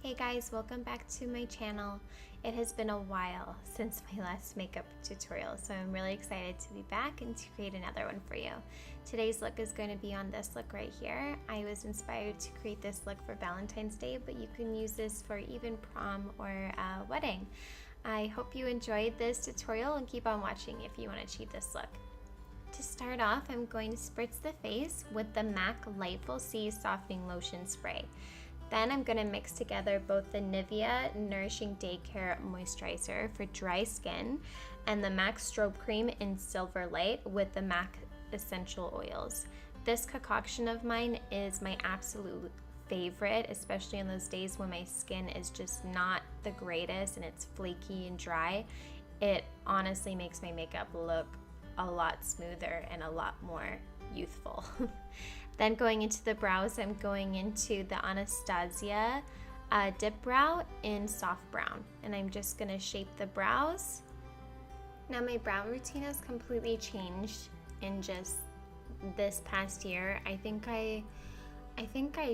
Hey guys, welcome back to my channel. It has been a while since my last makeup tutorial, so I'm really excited to be back and to create another one for you. Today's look is going to be on this look right here. I was inspired to create this look for Valentine's Day, but you can use this for even prom or a wedding. I hope you enjoyed this tutorial and keep on watching if you want to achieve this look. To start off, I'm going to spritz the face with the MAC Lightful C Softening Lotion Spray. Then I'm going to mix together both the Nivea Nourishing Day Care Moisturizer for dry skin and the MAC Strobe Cream in Silver Light with the MAC Essentil Oils. This concoction of mine is my absolute favorite, especially on those days when my skin is just not the greatest and it's flaky and dry. It honestly makes my makeup look a lot smoother and a lot more youthful. Then going into the brows, I'm going into the Anastasia Dip Brow in Soft Brown. And I'm just going to shape the brows. Now my brow routine has completely changed in just this past year. I think I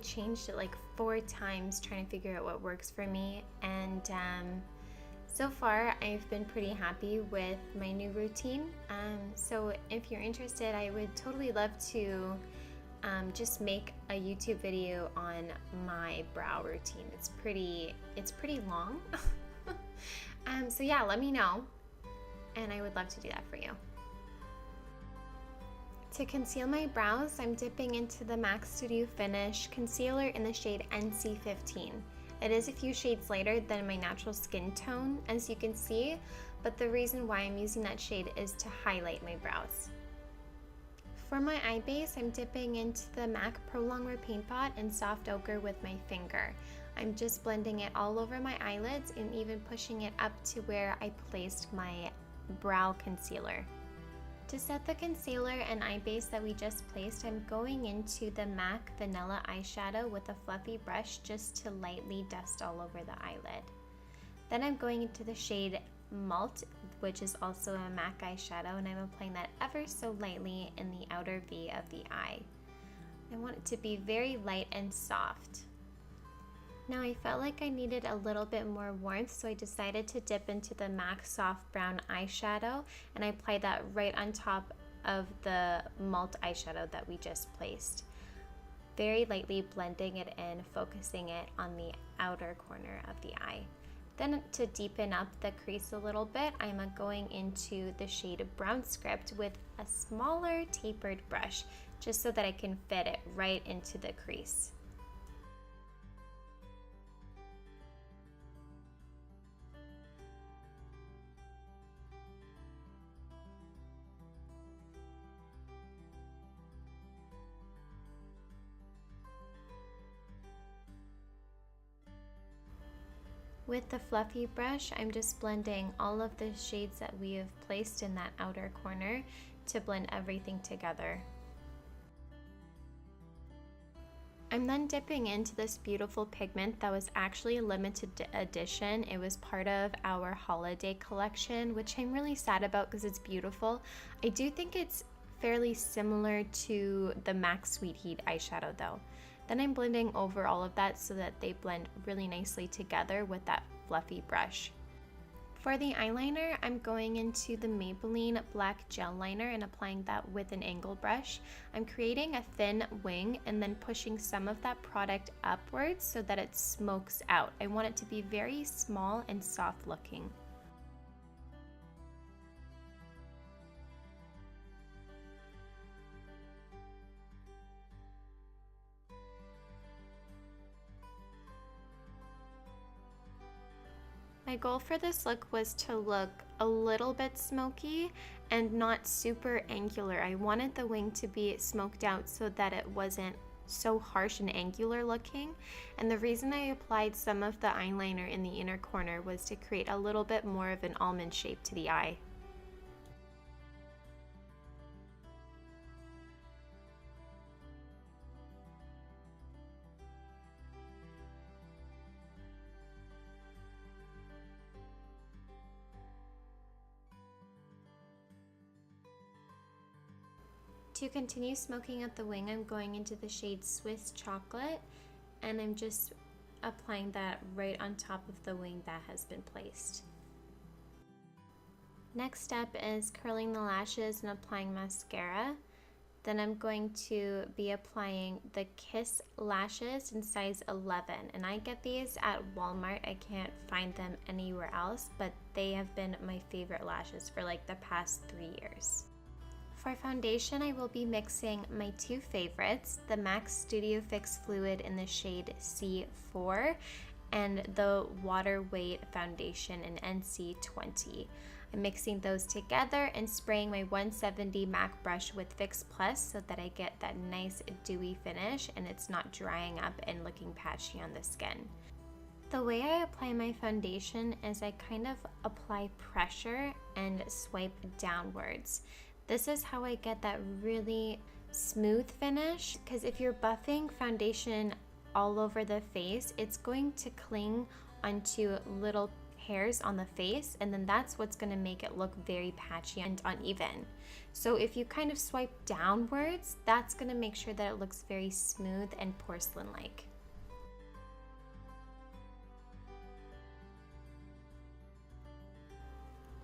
changed it like 4 times trying to figure out what works for me. And so far, I've been pretty happy with my new routine. So if you're interested, I would totally love to just make a YouTube video on my brow routine. It's pretty long. So yeah, let me know, and I would love to do that for you. To conceal my brows, I'm dipping into the MAC Studio Finish concealer in the shade NC15. It is a few shades lighter than my natural skin tone, as you can see, but the reason why I'm using that shade is to highlight my brows. For my eye base, I'm dipping into the MAC Prolongwear Paint Pot in Soft Ochre with my finger. I'm just blending it all over my eyelids and even pushing it up to where I placed my brow concealer. To set the concealer and eye base that we just placed, I'm going into the MAC Vanilla eyeshadow with a fluffy brush just to lightly dust all over the eyelid. Then I'm going into the shade Malt, which is also a MAC eyeshadow, and I'm applying that ever so lightly in the outer V of the eye. I want it to be very light and soft. Now I felt like I needed a little bit more warmth, so I decided to dip into the MAC Soft Brown eyeshadow, and I applied that right on top of the Malt eyeshadow that we just placed. Very lightly blending it in, focusing it on the outer corner of the eye. Then to deepen up the crease a little bit, I'm going into the shade Brown Script with a smaller tapered brush, just so that I can fit it right into the crease. With the fluffy brush, I'm just blending all of the shades that we have placed in that outer corner to blend everything together. I'm then dipping into this beautiful pigment that was actually a limited edition. It was part of our holiday collection, which I'm really sad about because it's beautiful. I do think it's fairly similar to the MAC Sweet Heat eyeshadow though. Then I'm blending over all of that so that they blend really nicely together with that fluffy brush. For the eyeliner, I'm going into the Maybelline Black Gel Liner and applying that with an angle brush. I'm creating a thin wing and then pushing some of that product upwards so that it smokes out. I want it to be very small and soft looking. My goal for this look was to look a little bit smoky and not super angular. I wanted the wing to be smoked out so that it wasn't so harsh and angular looking. And the reason I applied some of the eyeliner in the inner corner was to create a little bit more of an almond shape to the eye. To continue smoking out the wing, I'm going into the shade Swiss Chocolate, and I'm just applying that right on top of the wing that has been placed. Next step is curling the lashes and applying mascara. Then I'm going to be applying the Kiss lashes in size 11, and I get these at Walmart. I can't find them anywhere else, but they have been my favorite lashes for like the past 3 years. For foundation, I will be mixing my two favorites, the MAC Studio Fix Fluid in the shade C4 and the Waterweight foundation in NC20. I'm mixing those together and spraying my 170 MAC brush with Fix Plus so that I get that nice dewy finish and it's not drying up and looking patchy on the skin. The way I apply my foundation is I kind of apply pressure and swipe downwards. This is how I get that really smooth finish, because if you're buffing foundation all over the face, it's going to cling onto little hairs on the face, and then that's what's going to make it look very patchy and uneven. So if you kind of swipe downwards, that's going to make sure that it looks very smooth and porcelain-like.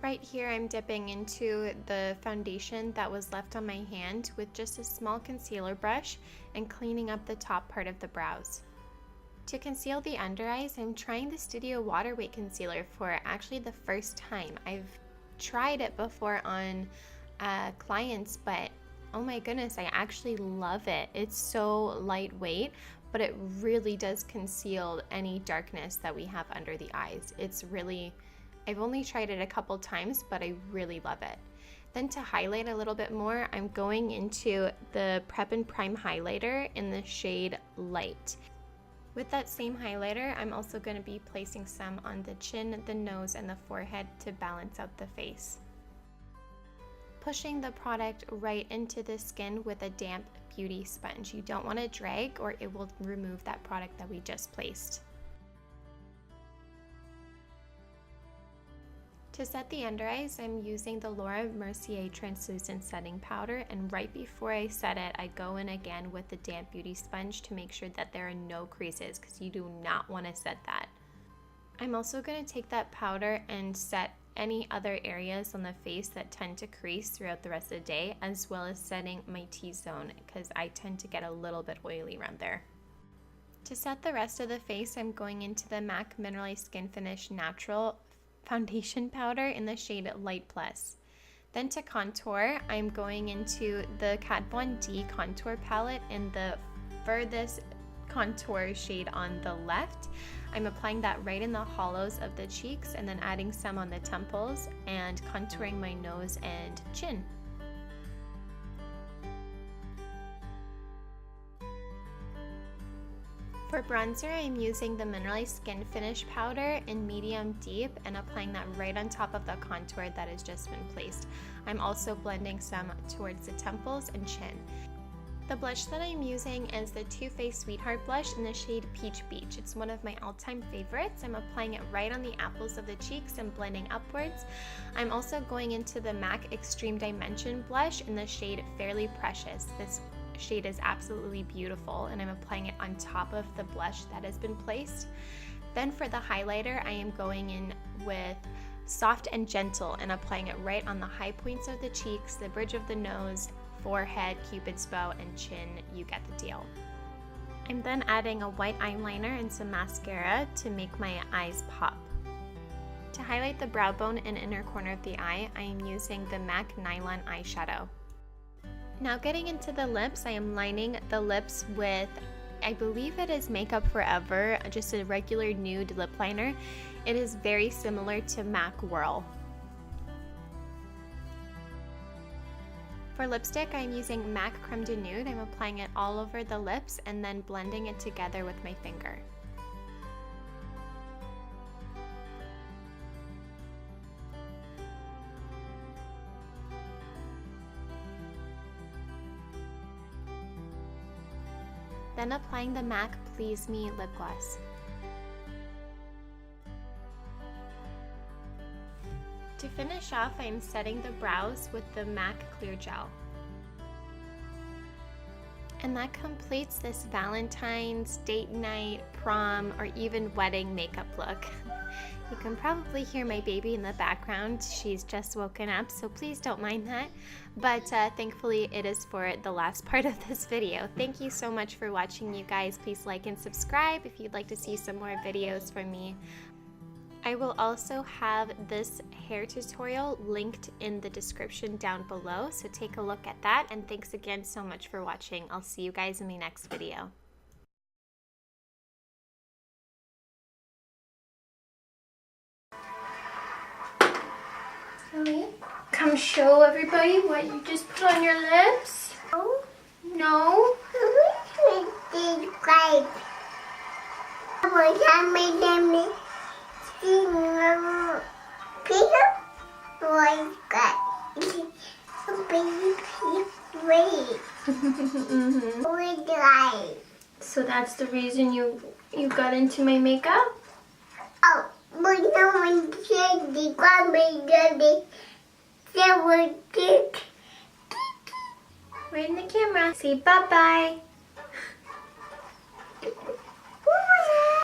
Right here, I'm dipping into the foundation that was left on my hand with just a small concealer brush and cleaning up the top part of the brows. To conceal the under eyes, I'm trying the Studio Waterweight concealer for actually the first time. I've tried it before on clients, but oh my goodness, I actually love it. It's so lightweight, but it really does conceal any darkness that we have under the eyes. It's really, I've only tried it a couple times, but I really love it. Then to highlight a little bit more, I'm going into the Prep and Prime highlighter in the shade Light. With that same highlighter, I'm also going to be placing some on the chin, the nose, and the forehead to balance out the face. Pushing the product right into the skin with a damp beauty sponge. You don't want to drag or it will remove that product that we just placed. To set the under eyes, I'm using the Laura Mercier translucent setting powder, and right before I set it, I go in again with the damp beauty sponge to make sure that there are no creases, because you do not want to set that. I'm also going to take that powder and set any other areas on the face that tend to crease throughout the rest of the day, as well as setting my T-zone because I tend to get a little bit oily around there. To set the rest of the face, I'm going into the MAC Mineralize Skinfinish Natural foundation powder in the shade Light Plus. Then to contour, I'm going into the Kat Von D contour palette in the furthest contour shade on the left. I'm applying that right in the hollows of the cheeks and then adding some on the temples and contouring my nose and chin. For bronzer, I'm using the Mineralize Skinfinish powder in medium deep and applying that right on top of the contour that has just been placed. I'm also blending some towards the temples and chin. The blush that I'm using is the Too Faced Sweetheart blush in the shade Peach Beach. It's one of my all-time favorites. I'm applying it right on the apples of the cheeks and blending upwards. I'm also going into the MAC Extreme Dimension blush in the shade Fairly Precious. This shade is absolutely beautiful, and I'm applying it on top of the blush that has been placed. Then for the highlighter, I am going in with Soft and Gentle and applying it right on the high points of the cheeks, the bridge of the nose, forehead, cupid's bow, and chin. You get the deal. I'm then adding a white eyeliner and some mascara to make my eyes pop. To highlight the brow bone and inner corner of the eye, I am using the MAC Nylon eyeshadow. Now getting into the lips, I am lining the lips with, I believe it is Makeup Forever, just a regular nude lip liner. It is very similar to MAC Whirl. For lipstick, I'm using MAC Creme de Nude. I'm applying it all over the lips and then blending it together with my finger. Then applying the MAC Please Me lip gloss. To finish off, I am setting the brows with the MAC Clear Gel. And that completes this Valentine's, date night, prom, or even wedding makeup look. You can probably hear my baby in the background. She's just woken up, so please don't mind that. But thankfully it is for the last part of this video. Thank you so much for watching, you guys. Please like and subscribe if you'd like to see some more videos from me. I will also have this hair tutorial linked in the description down below, so take a look at that. And thanks again so much for watching. I'll see you guys in my next video. Come show everybody what you just put on your lips. No? No? So that's the reason you got into my makeup? Oh, but no one said the baby. Right in the camera. Say bye-bye.